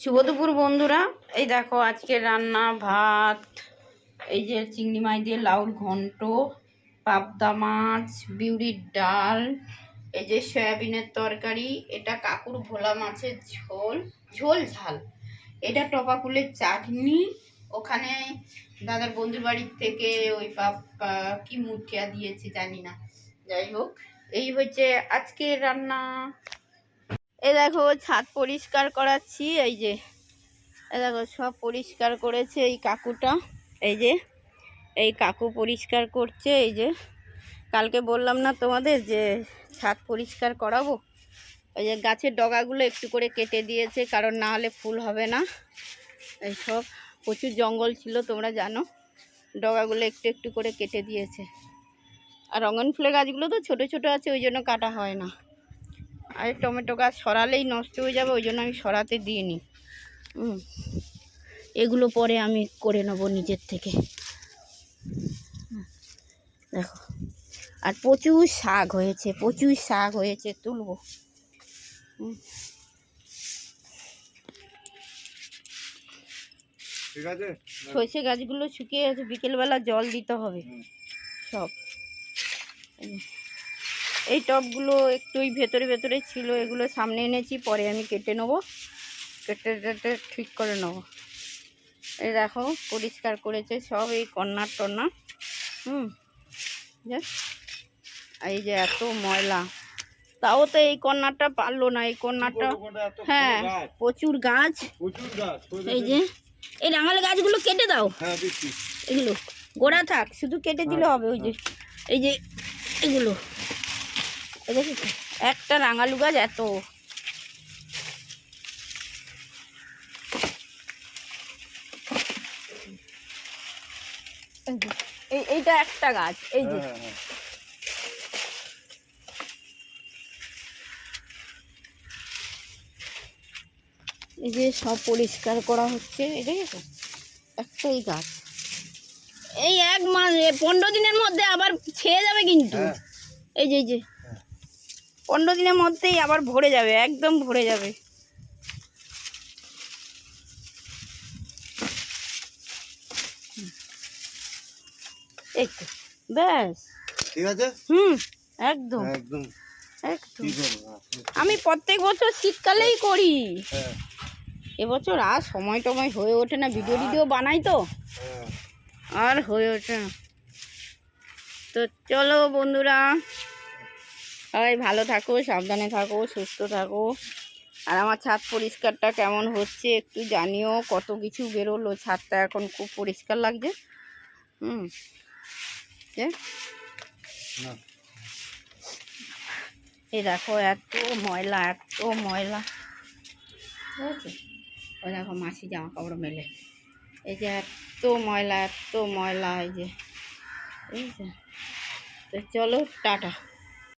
শুভ দুপুর বন্ধুরা। এই দেখো আজকে রান্না ভাত, এই যে চিংড়ি মাছ দিয়ে লাউর ঘন্ট, পাবদা মাছ, বিউলির ডাল, এই যে সয়াবিনের তরকারি, এটা কাকুর ভোলা মাছের ঝোল ঝোল ঝাল, এটা টপা কুলের চাটনি, ওখানে দাদার বন্ধুর বাড়ির থেকে ওই কি মুঠিয়া দিয়েছে জানি না, যাই হোক এই হচ্ছে আজকের রান্না। এই দেখো ছাদ পরিষ্কার করাচ্ছি, এই যে দেখো সব পরিষ্কার করেছে এই কাকুটা, এই যে এই কাকু পরিষ্কার করছে। এই যে কালকে বললাম না তোমাদের যে ছাদ পরিষ্কার করাবো, ওই যে গাছের ডগাগুলো একটু করে কেটে দিয়েছে, কারণ না হলে ফুল হবে না। এই সব প্রচুর জঙ্গল ছিল তোমরা জানো, ডগাগুলো একটু একটু করে কেটে দিয়েছে। আর রঙন ফুলের গাছগুলো তো ছোট ছোট আছে, ওই জন্য কাটা হয় না। আর টমেটো গাছ সরালেই নষ্ট হয়ে যাবে, ওই জন্য আমি সরাতে দিইনি। এগুলো পরে আমি করে নেব নিজের থেকে। দেখো আর প্রচুর শাক হয়েছে, প্রচুর শাক হয়েছে, তুলবো। সর্ষে গাছগুলো শুকিয়ে গেছে, বিকেলবেলা জল দিতে হবে সব। এই টবগুলো একটু ওই ভেতরে ভেতরে ছিল, এগুলো সামনে এনেছি, পরে আমি কেটে নেবো, কেটে ঠিক করে নেবো। এই দেখো পরিষ্কার করেছে সব, এই কর্নার টর্নার। এই যে এত ময়লা, তাও তো এই কর্নারটা পারলো না, এই কর্নারটা। হ্যাঁ প্রচুর গাছ, এই যে এই রাঙাল গাছগুলো কেটে দাও, এগুলো গোড়া থাক, শুধু কেটে দিলে হবে। ওই যে এই যে এগুলো দেখেছো, একটা রাঙালু গাছ এত। এইটা একটা গাছ, এই যে এই যে সব পরিষ্কার করা হচ্ছে। এই দেখেছো একটাই গাছ, এই 1 মাস 15 দিনের মধ্যে আবার ছেয়ে যাবে কিন্তু। এই যে 15 দিনের মধ্যেই আবার ভরে যাবে, একদম ভরে যাবে। এই তো ব্যাস, ঠিক আছে। একদম একদম একদম। আমি প্রত্যেক বছর শীতকালেই করি, এবছর আর সময় টময় হয়ে ওঠে না, ভিডিও বানাই তো আর হয়ে ওঠে না। তো চলো বন্ধুরা, সবাই ভালো থাকো, সাবধানে থাকো, সুস্থ থাকো। আর আমার ছাদ পরিষ্কারটা কেমন হচ্ছে একটু জানিও, কত কিছু বেরোলো, ছাদটা এখন খুব পরিষ্কার লাগছে। এই দেখো এত ময়লা, এত ময়লা, ঠিক আছে। ওই দেখো মাসি জামা কাপড় মেলে, এই যে এত ময়লা, এত ময়লা, এই যে, তো চলো টাটা।